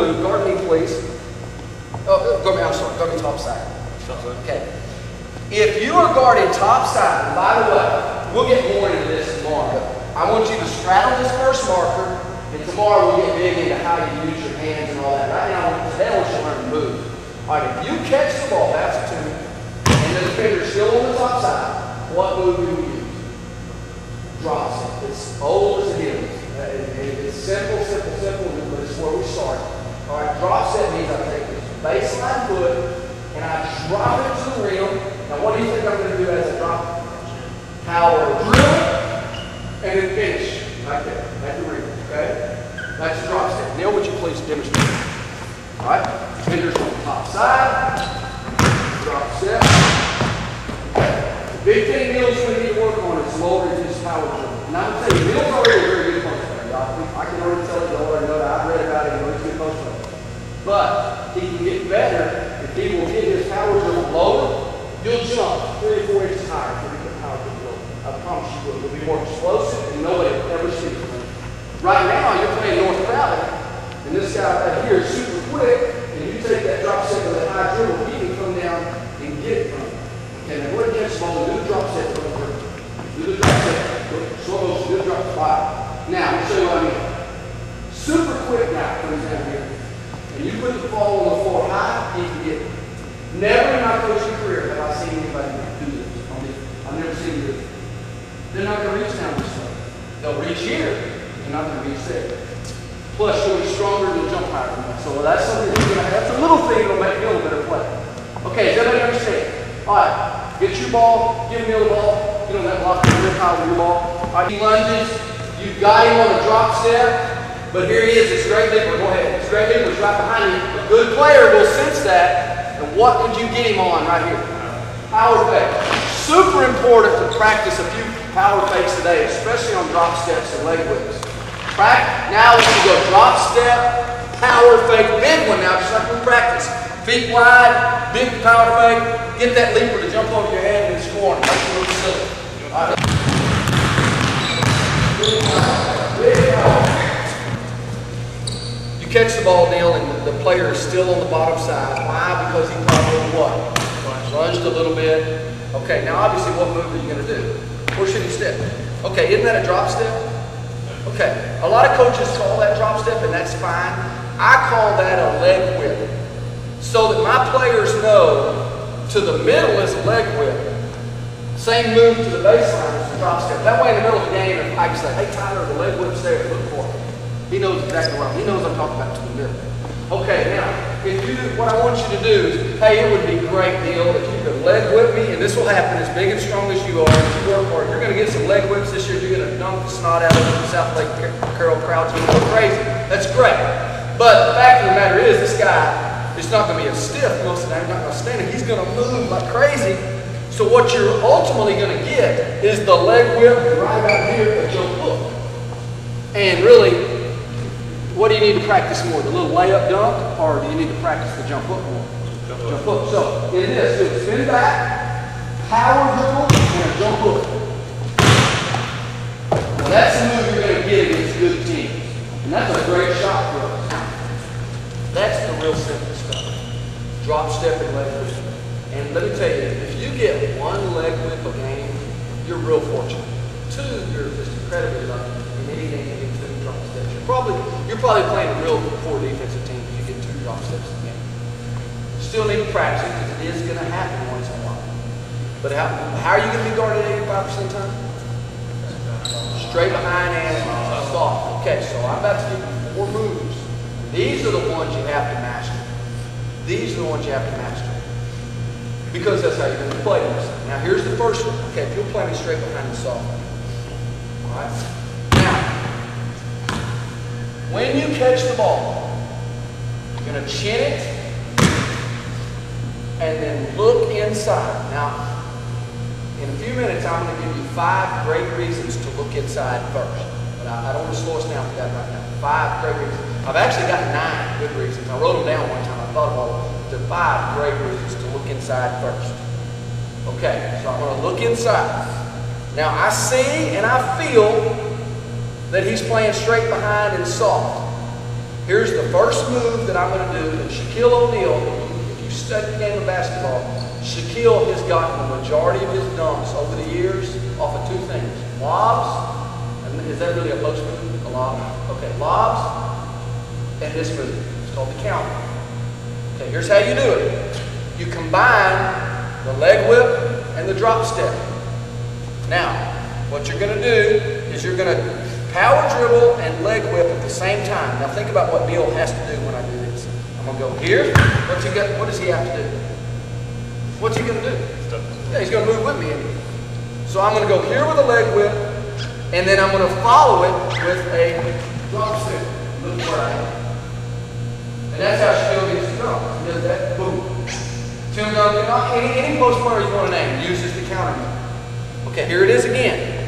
move. Guard me, please. Oh, I'm sorry. Guard me top side. Okay. If you are guarded top side, and by the way, we'll get more into this tomorrow, but I want you to straddle this first marker, and tomorrow we'll get big into how you use your hands and all that. Right now, today I want you to learn to move. All right, if you catch the ball, that's a 2, and the defender's still on the top side, what move do we use? Drop step. It's old as the hills. It's simple, but it's where we start. All right, drop step means I take this baseline foot and I drop it to the rim. Now, what do you think I'm going to do as I drop it? Power drill and then finish right there at the rim. Okay, that's the drop step. Neil, would you please demonstrate? All right, fingers on the top side. Drop step. Okay. The big thing Neil's going to need to work on is lowering his power drill. And I'm going to tell you, Neil's already a very good punch player. I can already tell you, already know that. I've read about it, he's a good punch player. But he can get better if he will get his power drill lower. You'll jump 3 or 4 inches higher if you get the power drill lower. I promise you will. You'll be more explosive and nobody will ever see you. Right now, you're playing North Valley, and this guy right here is super quick, and you take that drop step with that high dribble, he can come down and get it from you. Okay, now go ahead and catch the ball and do the drop step. Do the drop step. Slow motion, do the drop step. Now, let me show you what I mean. Super quick now comes down here. And you put the ball on the floor high, you can get it. Never in my coaching career have I seen anybody do this. I've never seen this. They're not going to reach down this way. They'll reach here, but they're not going to reach there. Plus, you'll be stronger than jump higher than that. So that's something that's a little thing that'll make Neil a better player. Okay, does everybody understand? All right, get your ball, give Neil the ball. Get on that block, real high with your ball. All right, he lunges. You've got him on a drop step, but here he is. It's Greg Leeper. Go ahead. It's Greg Leeper's right behind you. A good player will sense that. And what would you get him on right here? Power fake. Super important to practice a few power fakes today, especially on drop steps and leg whips. Now we can go drop step, power fake, big one now, just like we practice. Feet wide, big power fake. Get that leaper to jump over your head and score and make it look silly. All right. You catch the ball, Neil, and the player is still on the bottom side. Why? Because he probably what? Lunged a little bit. Okay, now obviously what move are you going to do? Where should he step? Okay, isn't that a drop step? Okay, a lot of coaches call that drop step, and that's fine. I call that a leg whip. So that my players know to the middle is a leg whip. Same move to the baseline as the drop step. That way in the middle of the game, if I can say, hey Tyler, the leg whip's there, look for it. He knows exactly what he knows I'm talking about to the middle. Okay, now, if you do, what I want you to do is, hey, it would be great, Neil, if you could leg whip me, and this will happen as big and strong as you are, if you work hard. You're going to get some leg whips this year. You're going to dunk the snot out of the South Lake Carroll crowds. You're going to go crazy. That's great. But the fact of the matter is, this guy is not going to be as stiff most of the time. He's not going to stand it. He's going to move like crazy. So what you're ultimately going to get is the leg whip right out here at your hook. And really, what do you need to practice more? The little layup dunk, or do you need to practice the jump hook more? Jump hook. So in this, do spin back, power dribble, and a jump hook. Well, that's the move you're going to get against good teams. And that's a great shot for us. That's the real simple stuff. Drop step and leg whip. And let me tell you, if you get one leg whip a game, you're real fortunate. 2, you're just incredibly lucky. In any game, you get 2 drop steps. You're probably playing a real poor defensive team if you get 2 drop steps a game. Still need to practice it because it is going to happen once in a while. But how are you going to be guarded 85% of the time? Straight behind and soft. Okay, so I'm about to give you 4 moves. These are the ones you have to master. These are the ones you have to master. Because that's how you're going to play this. Now here's the first one. Okay, if you'll play me straight behind the soft. Alright? Now, when you catch the ball, you're going to chin it and then look inside. Now, in a few minutes, I'm going to give you 5 great reasons to look inside first. But I don't want to slow us down for that right now. 5 great reasons. I've actually got 9 good reasons. I wrote them down one time. I thought about them. There are 5 great reasons to look inside first. Okay, so I'm going to look inside. Now, I see and I feel that he's playing straight behind and soft. Here's the first move that I'm going to do, and Shaquille O'Neal, if you study the game of basketball, Shaquille has gotten the majority of his dunks over the years off of two things. Lobs, and is that really a post move? A lob? Okay, lobs, and this move. It's called the counter. Okay, here's how you do it. You combine the leg whip and the drop step. Now, what you're going to do is you're going to power dribble and leg whip at the same time. Now think about what Neil has to do when I do this. I'm going to go here. What does he have to do? What's he going to do? Yeah, he's going to move with me. So I'm going to go here with a leg whip, and then I'm going to follow it with a drop step. Look where I am. And that's how Shaquille gets the dunk. He does that, boom. Tim Duncan, any post player you want to name uses the counter move. Okay, here it is again.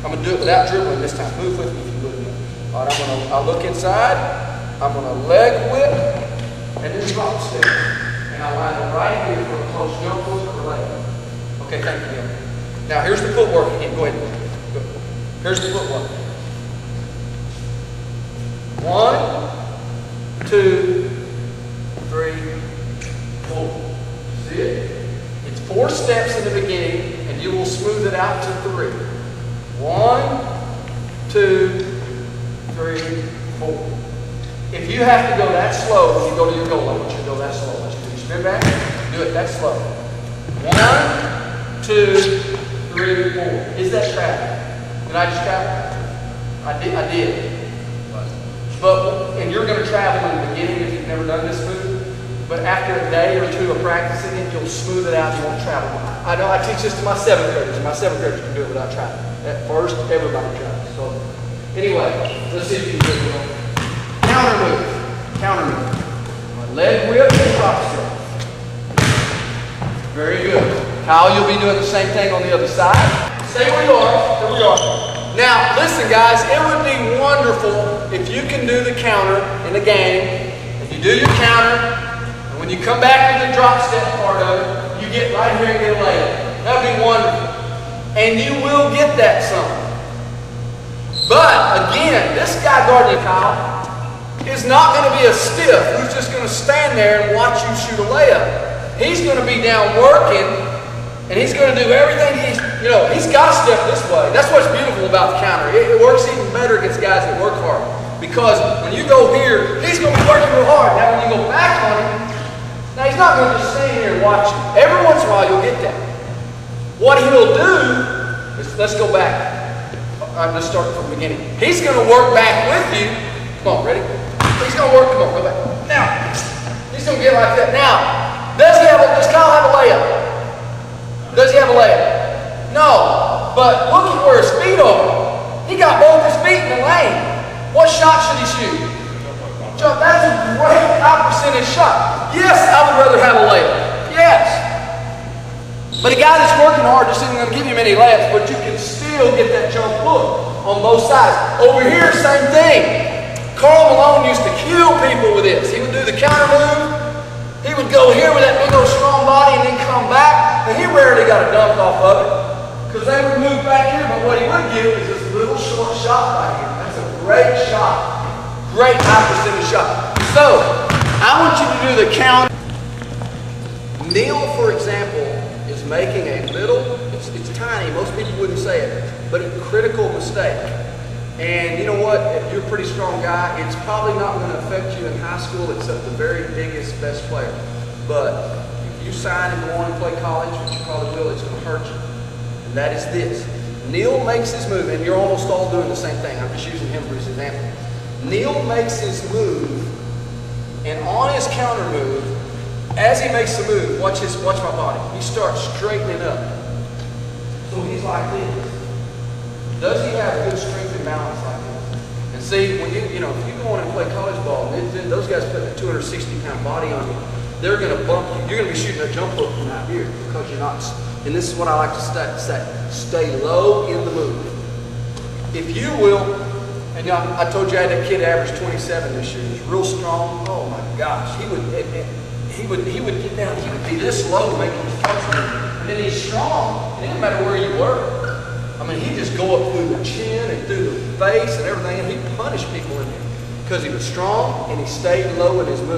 I'm going to do it without dribbling this time. Move with me if you would. All right, I'll look inside. I'm going to leg whip and then drop step. And I'll line it right here for a close jump hook or layup. Okay, thank you, Neil. Now here's the footwork again. Go ahead. Go. Here's the footwork. 1, 2, 3, 4. See it? It's 4 steps in the beginning, and you will smooth it out to 3. 1, 2, 3, 4. If you have to go that slow when you go to your goal, I want you to go that slow. I want you to spin back, do it that slow. 1, 2, 3, 4. Is that traveling? Did I just travel? I did. And you're going to travel in the beginning if you've never done this move. But after a day or 2 of practicing it, you'll smooth it out. You won't travel. I know I teach this to my 7th graders, and my 7th graders can do it without traveling. At first, everybody tries. So, anyway, let's see if you can do it. Counter move. Counter move. Leg whip and drop step. Very good. Kyle, you'll be doing the same thing on the other side. Stay where you are. There we are. Now, listen, guys. It would be wonderful if you can do the counter in the game. If you do your counter, and when you come back to the drop step part of it, you get right here and get a layup. That would be wonderful. And you will get that some. But, again, this guy guarding Kyle is not going to be a stiff who's just going to stand there and watch you shoot a layup. He's going to be down working, and he's going to do everything he's got to step this way. That's what's beautiful about the counter. It works even better against guys that work hard. Because when you go here, he's going to be working real hard. Now, when you go back on him, now he's not going to just stand here and watch you. Every once in a while, you'll get that. What he'll do is, let's go back. Let's start from the beginning. He's going to work back with you. Come on, ready? He's going to work. Come on, go back. Now, he's going to get like that. Now, does Kyle have a layup? Does he have a layup? No. But look at where his feet are. He got both his feet in the lane. What shot should he shoot? Jump. That's a great high percentage shot. Yes, I would rather have a layup. Yes. But a guy that's working hard just isn't going to give you many layups, but you can still get that jump hook on both sides. Over here, same thing. Karl Malone used to kill people with this. He would do the counter move. He would go here with that big old strong body and then come back. And he rarely got a dunk off of it because they would move back here. But what he would give is this little short shot right here. That's a great shot. Great high percentage shot. So, I want you to do the counter. Neil, for example, is making a little, it's tiny, most people wouldn't say it, but a critical mistake. And you know what, if you're a pretty strong guy, it's probably not going to affect you in high school except the very biggest, best player. But if you sign and go on and play college, which you probably will, it's going to hurt you. And that is this. Neil makes his move, and you're almost all doing the same thing. I'm just using him for his example. Neil makes his move, and on his counter move, as he makes the move, watch my body. He starts straightening up. So he's like this. Does he have good strength and balance like this? And see, when if you go on and play college ball, those guys put a 260-pound body on you, they're going to bump you. You're going to be shooting a jump hook from out here because you're not. And this is what I like to say: stay low in the move. If you will, and I told you I had that kid average 27 this year. He's real strong. Oh my gosh, he would get down. He would be this low making his touch move, and then he's strong. It didn't matter where you were. I mean, he'd just go up through the chin and through the face and everything, and he'd punish people in there because he was strong and he stayed low in his move.